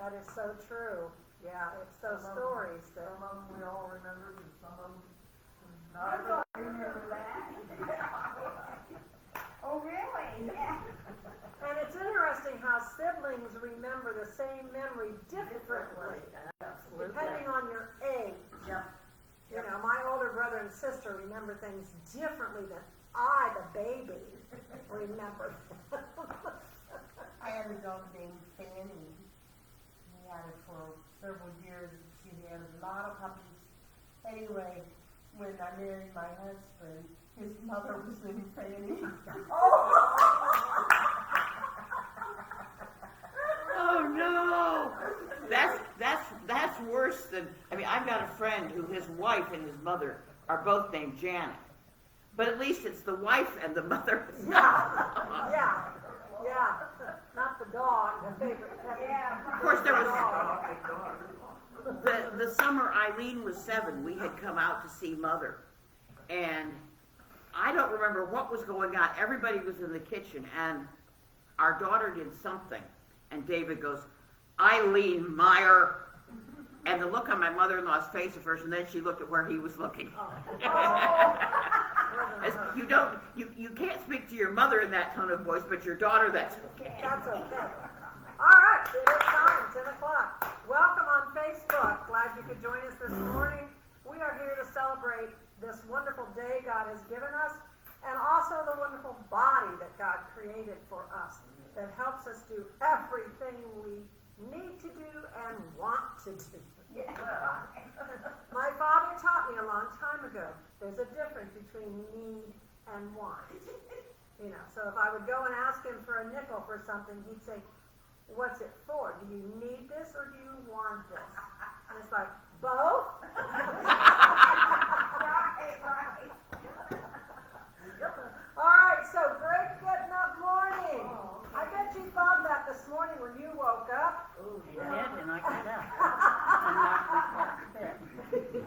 That is so true. Yeah, it's those stories that. Some of them we all remember, and some of them I not. remember that. Oh, really? Yeah. And it's interesting how siblings remember the same memory differently, Absolutely. depending on your age. Yeah. You know, my older brother and sister remember things differently than I, the baby, remember. I had a dog named Fanny. We had her for several years. She had a lot of puppies. Anyway, when I married my husband, his mother was named Fanny. Oh no! That's worse than. I mean, I've got a friend who his wife and his mother are both named Janet, but at least it's the wife and the mother. Yeah, not the dog, the favorite pet. Yeah. Of course, there was Dog. the summer Eileen was 7. We had come out to see Mother, and I don't remember what was going on. Everybody was in the kitchen, and our daughter did something, and David goes, "Eileen Meyer." And the look on my mother-in-law's face at first, and then she looked at where he was looking. As you can't speak to your mother in that tone of voice, but your daughter, that's okay. That's okay. All right, it is time, 10 o'clock. Welcome on Facebook. Glad you could join us this morning. We are here to celebrate this wonderful day God has given us, and also the wonderful body that God created for us that helps us do everything we need to do and want to do. Yeah. My father taught me a long time ago, there's a difference between need and want. You know, so if I would go and ask him for a nickel for something, he'd say, "What's it for? Do you need this or do you want this?" And it's like, both? Right. All right, so great getting up morning. I bet you thought that this morning when you woke up. Oh, you did, and I got that.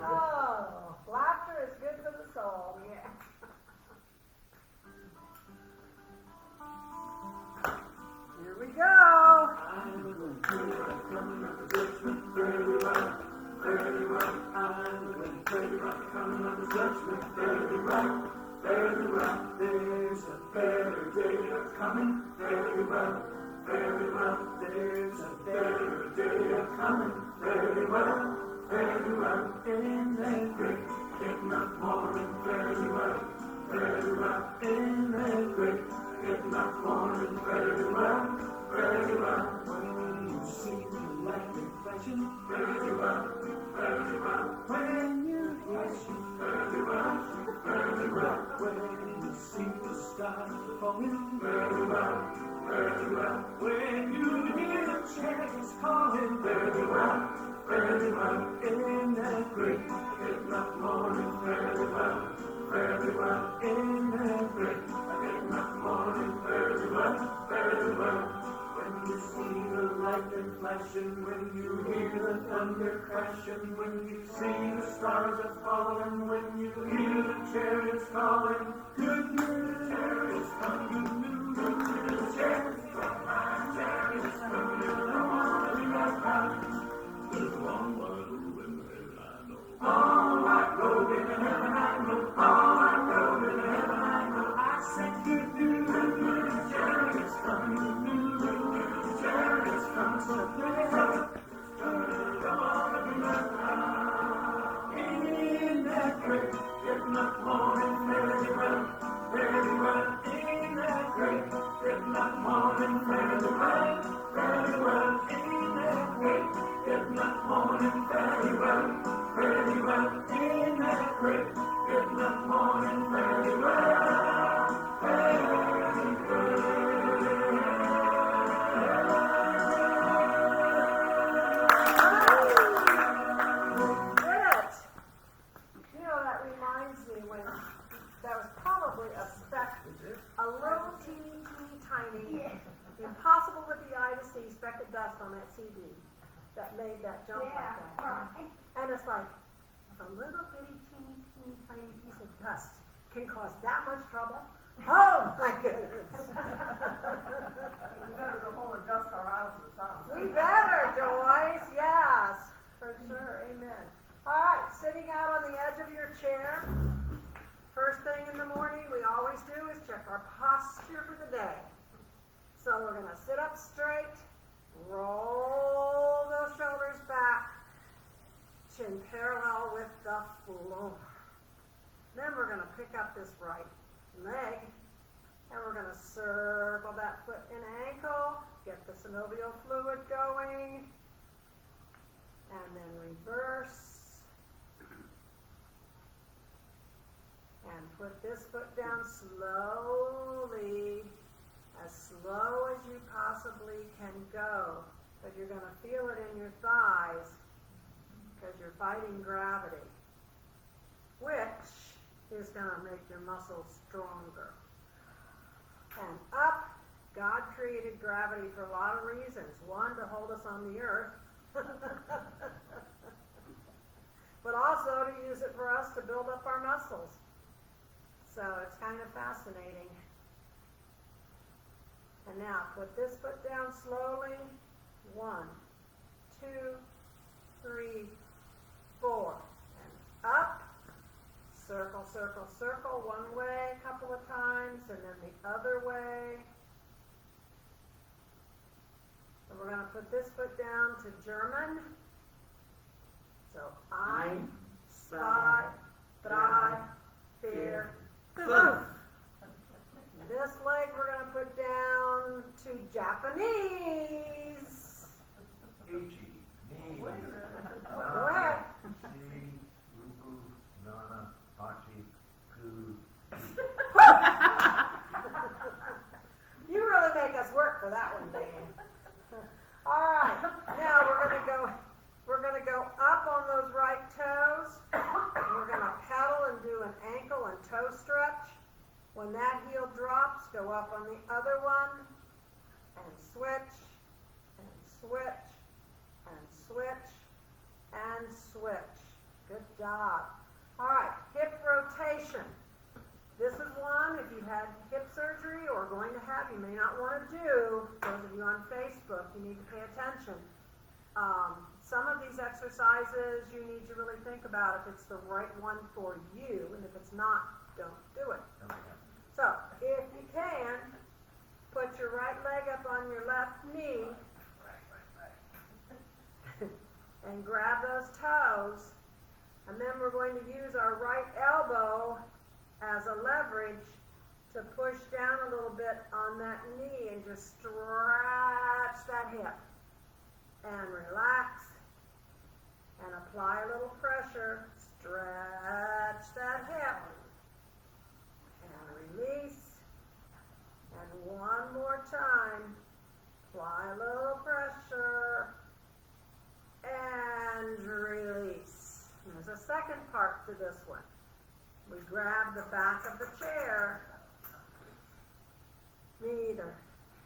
Oh, laughter is good for the soul. Yeah. Here we go. There's a better day coming. Very well, there's a better day coming. Very well, in that great getting up morning. Very well, in that great getting up morning. Very well, when you see the lightning flashing. Very well, when you flashing. Very well, when you see the stars falling. Very well, when you hear the chariots calling. Very well, in that great getting up morning. Very well, in that great getting up morning. Very well, when you see the lightning flashing, when you hear the thunder crashing, when you see the stars are falling, when you hear the chariots calling. Good news, the chariots coming. Good news, the chariots coming. Chariots coming. I want to be my house. There's one road in heaven I know. All right, road in heaven I know. All right, road in heaven I know. I said good news, the chariots coming. Good news, the chariots coming. So please, I want to be my house. In that great getting up morning. Very well, in that great getting up morning. Very well, in that great getting up morning. Very well, in that great getting up morning. Very well. It. You know, that reminds me when that was probably a speck, a little teeny tiny, impossible with the eye to see speck of dust on that CD that made that jump like Yeah. that. Right. And it's like, a little bitty teeny tiny piece of dust can cause that much trouble? Oh my goodness. We better go home and dust our houses, huh? We better, Joy. in parallel with the floor. Then we're gonna pick up this right leg, and we're gonna circle that foot and ankle, get the synovial fluid going, and then reverse. And put this foot down slowly, as slow as you possibly can go, but you're gonna feel it in your thighs, because you're fighting gravity, which is gonna make your muscles stronger. And up, God created gravity for a lot of reasons. One, to hold us on the earth, but also to use it for us to build up our muscles. So it's kind of fascinating. And now put this foot down slowly. 1, 2, 3, 4. And up. Circle, circle, circle. One way a couple of times, and then the other way. And we're going to put this foot down to German. So ein, zwei, drei, vier, fünf. This leg we're going to put down to Japanese. Ichi, ni, Go ahead. si, ruku, nana, hachi, ku. You really make us work for that one, Dan. All right, now we're gonna go up on those right toes. We're gonna pedal and do an ankle and toe stretch. When that heel drops, go up on the other one, and switch, and switch, and switch, and switch. Good job. All right, hip rotation. This is one, if you had hip surgery or going to have, you may not want to do. Those of you on Facebook, you need to pay attention. Some of these exercises you need to really think about if it's the right one for you, and if it's not, don't do it. So, if you can, put your right leg up on your left knee and grab those toes, and then we're going to use our right elbow as a leverage to push down a little bit on that knee and just stretch that hip and relax and apply a little pressure. Stretch that hip and release, and one more time, apply a little pressure and release. And there's a second part to this one. We grab the back of the chair, me either,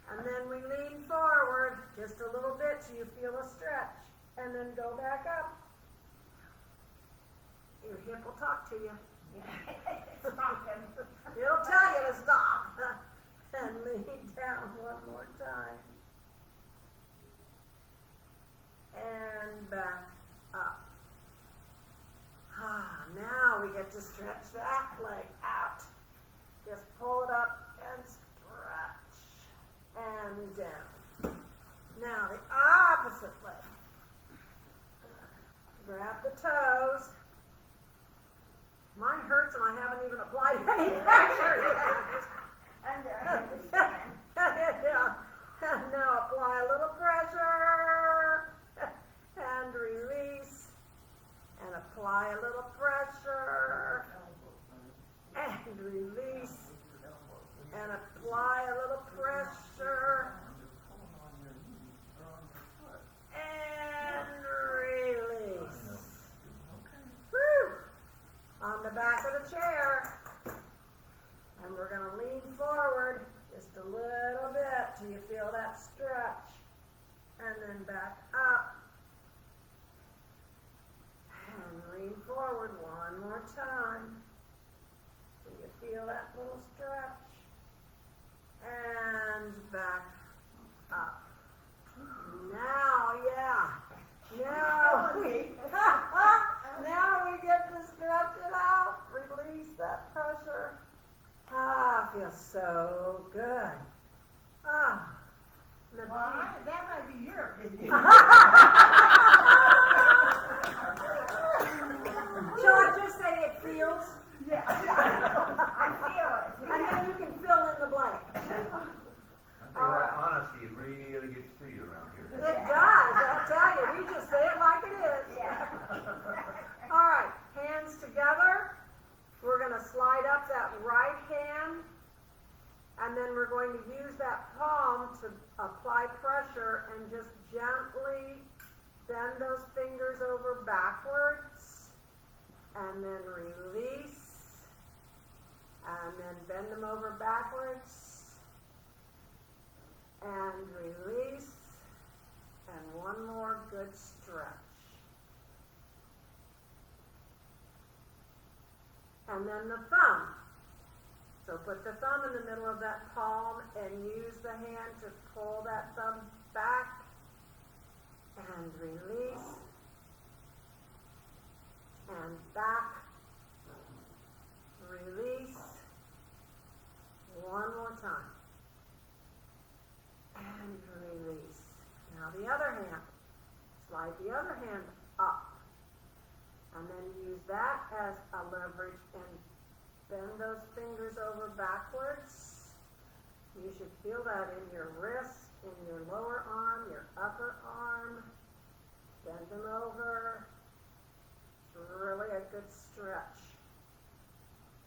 and then we lean forward just a little bit till you feel a stretch, and then go back up. Your hip will talk to you. It'll tell you to stop. And lean down one more time. And back up. Now we get to stretch that leg out. Just pull it up and stretch. And down. Now the opposite leg. Grab the toes. Mine hurts and I haven't even applied any pressure yet. Yeah. And now apply a little pressure and release, and apply a little pressure and release, and apply a little pressure and release. Whew. On the back of the chair. And we're going to lean forward just a little bit till you feel that stretch. And then back up. And lean forward one more time till you feel that little stretch. And back up. Now, now we get to stretch it out. Release that pressure. Feels so good. That might be your opinion. backwards, and then release, and then bend them over backwards, and release, and one more good stretch. And then the thumb. So put the thumb in the middle of that palm and use the hand to pull that thumb back and release and back, release, one more time, and release. Now the other hand, slide the other hand up, and then use that as a leverage and bend those fingers over backwards. You should feel that in your wrist, in your lower arm, your upper arm. Bend them over. It's really a good stretch.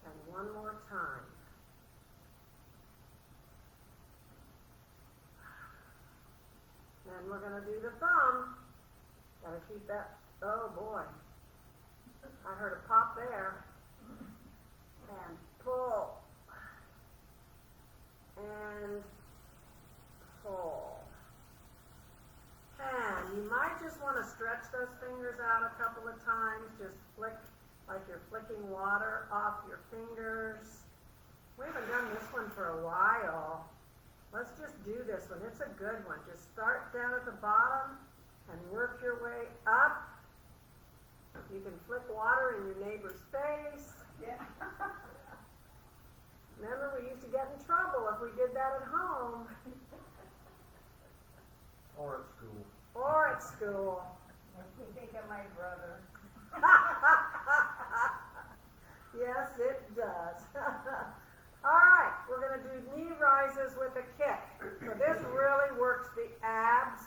And one more time. Then we're going to do the thumb. Got to keep that. Oh boy. I heard a pop there. And pull. And pull. And you might just want to stretch those fingers out a couple of times. Just flick like you're flicking water off your fingers. We haven't done this one for a while. Let's just do this one. It's a good one. Just start down at the bottom and work your way up. You can flick water in your neighbor's face. Yeah. Remember, we used to get in trouble if we did that at home Or at school. or at school. Makes me think of my brother. Yes, it does. All right, we're going to do knee rises with a kick. So this really works the abs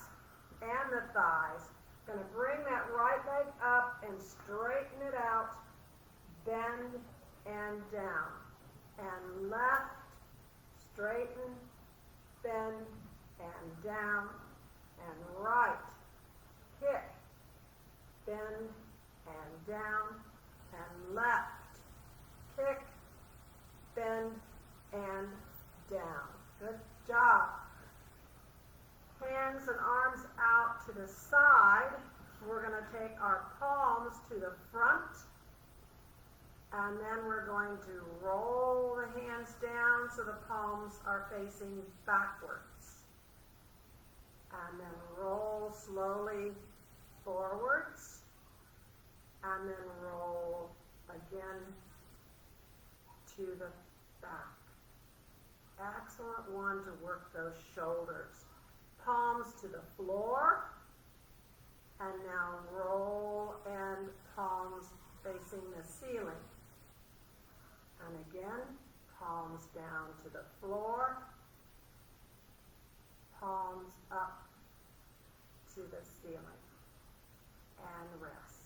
and the thighs. Going to bring that right leg up and straighten it out, bend and down. And left, straighten, bend and down. And right, kick, bend and down. And left, kick, bend and down. Good job. Hands and arms out to the side. We're going to take our palms to the front, and then we're going to roll the hands down so the palms are facing backwards. And then roll slowly forwards, and then roll again to the back. Excellent one to work those shoulders. Palms to the floor, and now roll and palms facing the ceiling. And again, palms down to the floor, palms up to the ceiling, and rest.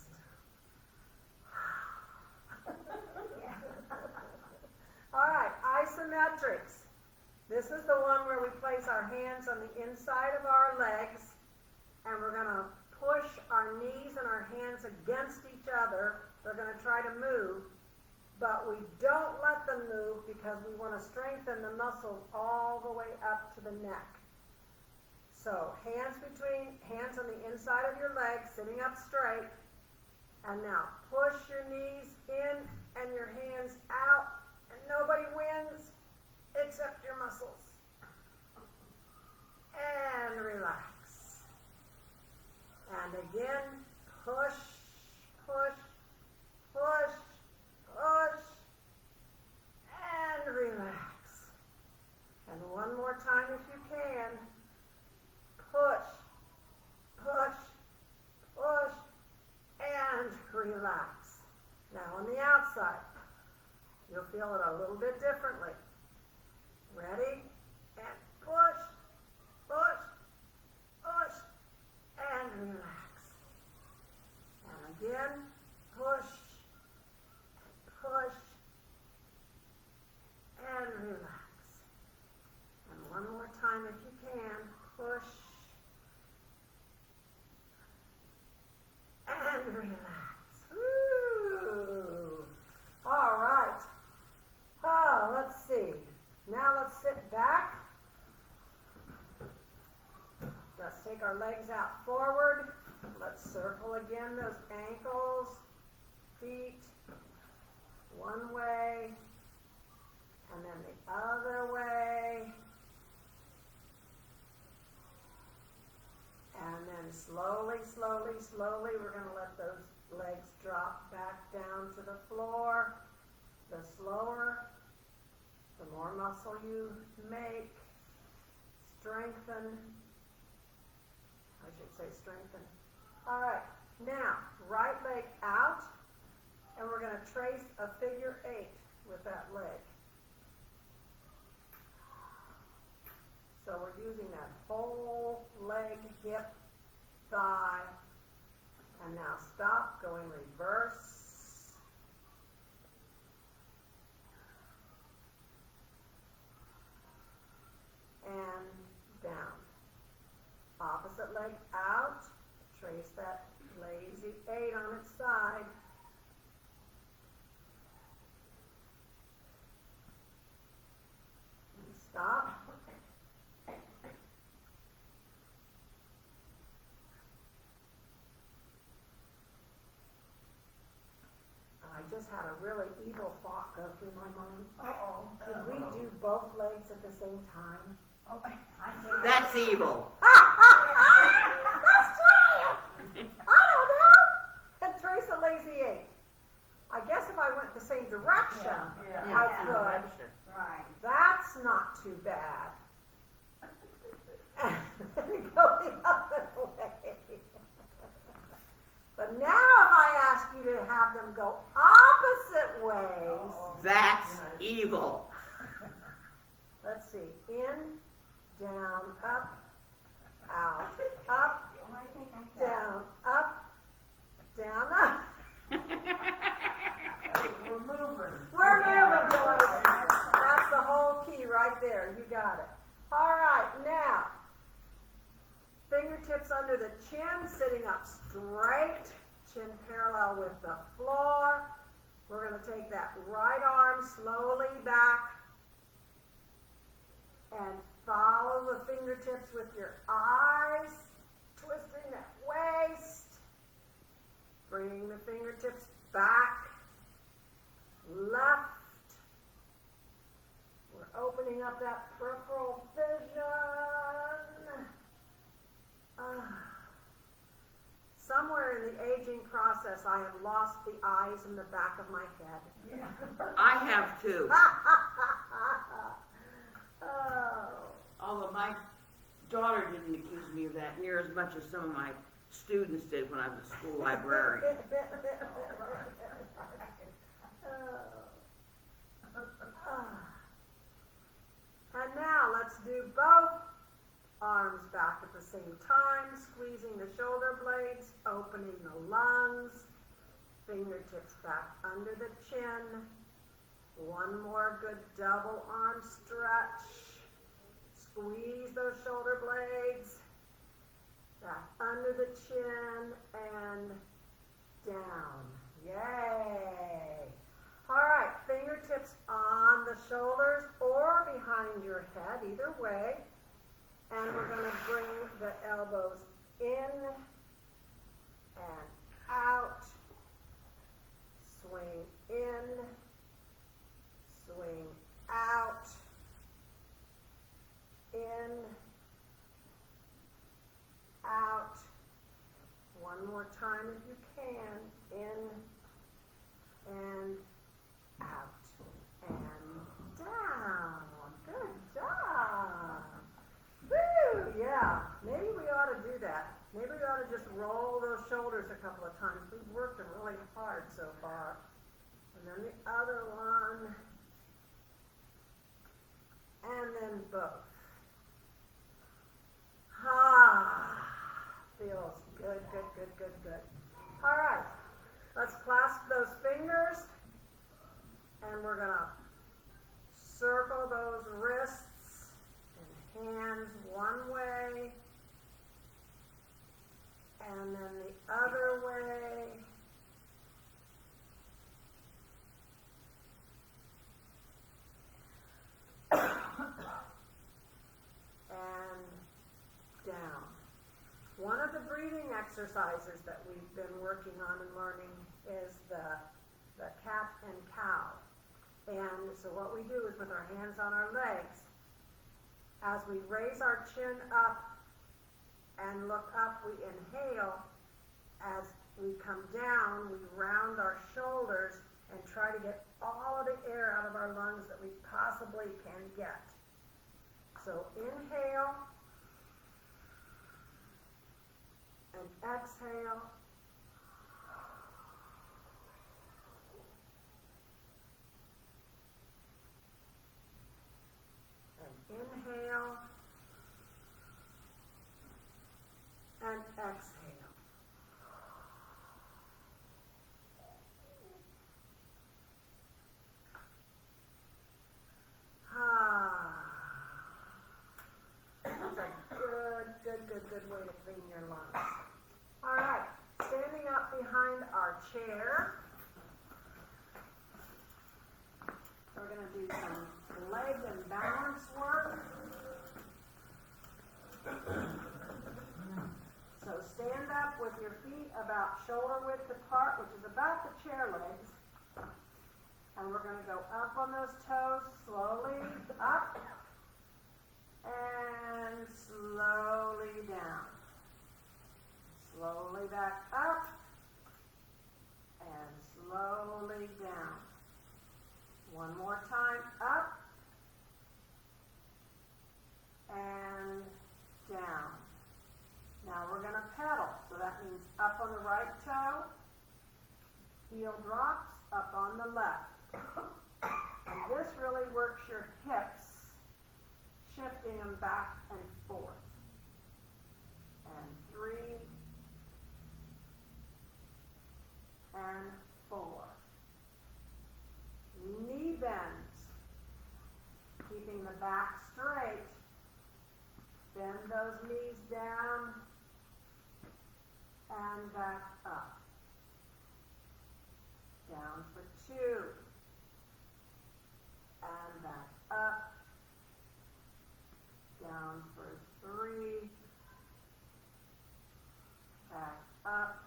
All right, isometrics. This is the one where we place our hands on the inside of our legs, and we're going to push our knees and our hands against each other. They're going to try to move, but we don't let them move because we want to strengthen the muscles all the way up to the neck. So hands on the inside of your legs, sitting up straight, and now push your knees in and your hands out, and nobody wins except your muscles. And relax. And again, push, push, push, push, and relax. And one more time if you can. Push, push, push, and relax. Now on the outside, you'll feel it a little bit differently. Ready? And push, push, push, and relax. And again, push, push, and relax. And one more time if you can, push, and relax. relax. Ooh. All right. Oh, let's see. Now let's sit back. Let's take our legs out forward. Let's circle again those ankles, feet, one way, and then the other way. And then slowly, slowly, slowly, we're going to let those legs drop back down to the floor. The slower, the more muscle you make. Strengthen. I should say strengthen. All right, now, right leg out, and we're going to trace a figure 8 with that leg. So we're using that whole leg, hip, thigh, and now stop, going reverse. And down. Opposite leg out, trace that lazy 8 on its side. And stop. I just had a really evil thought go through my mind. Uh-oh. Did we do both legs at the same time? Oh, That's evil. Let's try it! I don't know! And trace a lazy 8. I guess if I went the same direction, Yeah. I could. Right. That's not too bad. Go the other way. But now if I ask you to have them go opposite ways, That's evil. let's see, in, down, up, out, up, down, up, down, up. We're moving. We're moving, boys. That's the whole key right there. You got it. All right, now, fingertips under the chin, sitting up straight, chin parallel with the floor. We're going to take that right arm slowly back and follow the fingertips with your eyes, twisting that waist. Bringing the fingertips back, left. We're opening up that peripheral vision. Somewhere in the aging process, I have lost the eyes in the back of my head. I have too. Oh. Although my daughter didn't accuse me of that near as much as some of my students did when I was a school librarian. And now let's do both arms back at the same time, squeezing the shoulder blades, opening the lungs, fingertips back under the chin. One more good double arm stretch. Squeeze those shoulder blades. Back under the chin and down. Yay! All right, fingertips on the shoulders or behind your head, either way. And we're going to bring the elbows in and out. Swing in, swing out, in, out. One more time if you can. In and out and down. Good job. Woo, yeah. Maybe we ought to do that. Maybe we ought to just roll those shoulders a couple of times. We've worked them really hard so far. And then the other one. And then both. Feels good, good, good, good, good. All right. Let's clasp those fingers. And we're going to circle those wrists and hands one way. And then the other way. exercises that we've been working on and learning is the cat and cow. And so what we do is with our hands on our legs, as we raise our chin up and look up, we inhale. As we come down, we round our shoulders and try to get all of the air out of our lungs that we possibly can get. So inhale and exhale. And inhale and exhale. That's a good way to clean your lungs. All right, standing up behind our chair. We're going to do some leg and balance work. So stand up with your feet about shoulder width apart, which is about the chair legs. And we're going to go up on those toes, slowly up, and slowly down. Slowly back up, and slowly down. One more time, up, and down. Now we're going to pedal, so that means up on the right toe, heel drops, up on the left. And this really works your hips, shifting them back and forth. And 3, and 4. Knee bends, keeping the back straight. Bend those knees down and back up. Down for 2. And back up. Down for 3. Back up.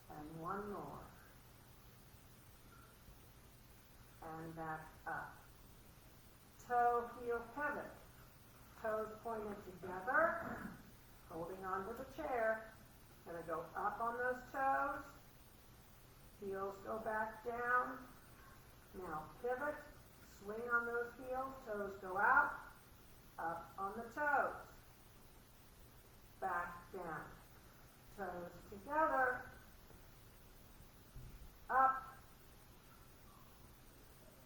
And one more. And back up. Toe, heel, pivot. Toes pointed together, holding onto the chair. Gonna go up on those toes. Heels go back down. Now pivot, swing on those heels, toes go out, up on the toes. Back down. Toes together, up,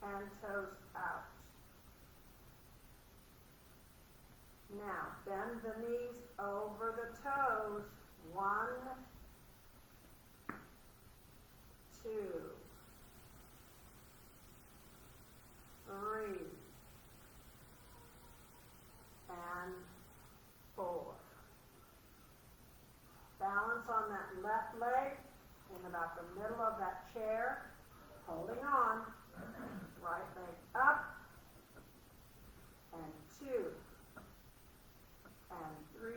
and toes out. Now, bend the knees over the toes. 1, 2, 3, and 4. Balance on that left leg in about the middle of that chair. Holding on. Right leg up. And 2. And 3,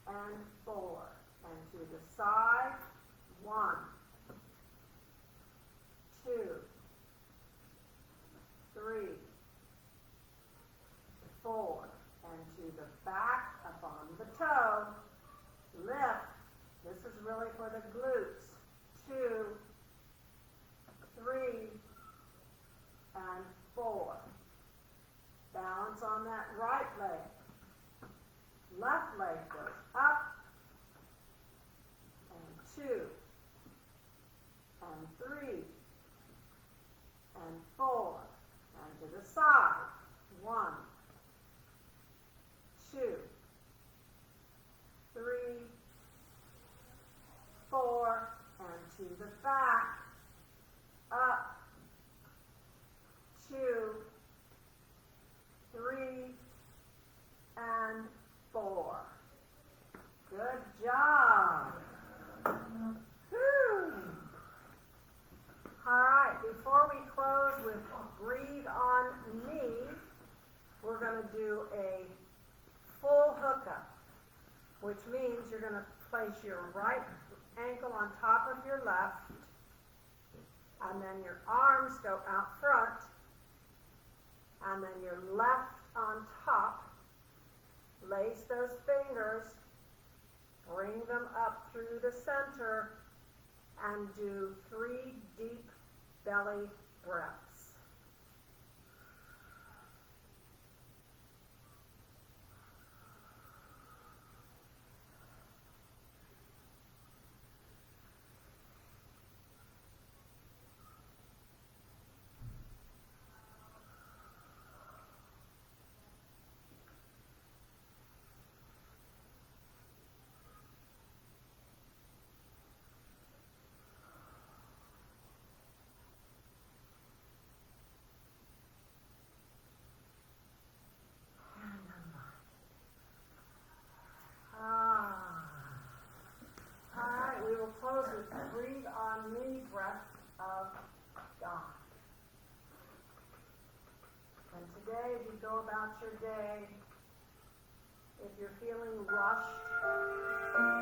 and 4, and to the side, 1, 2, 3, 4, and to the back, up on the toe, lift. This is really for the glutes. 2, 3, and 4. Balance on that right leg. Left leg goes up, and 2, and 3, and 4, and to the side, 1, 2, 3, 4, and to the back, up, 2, 3, and 4. Good job. Whew. All right, before we close with breathe on me, we're going to do a full hookup, which means you're going to Place your right ankle on top of your left, and then your arms go out front, and then your left on top. Lace those fingers, bring them up through the center, and do 3 deep belly breaths. Alright, we will close with breathe on me, breath of God. And today, as you go about your day, if you're feeling rushed,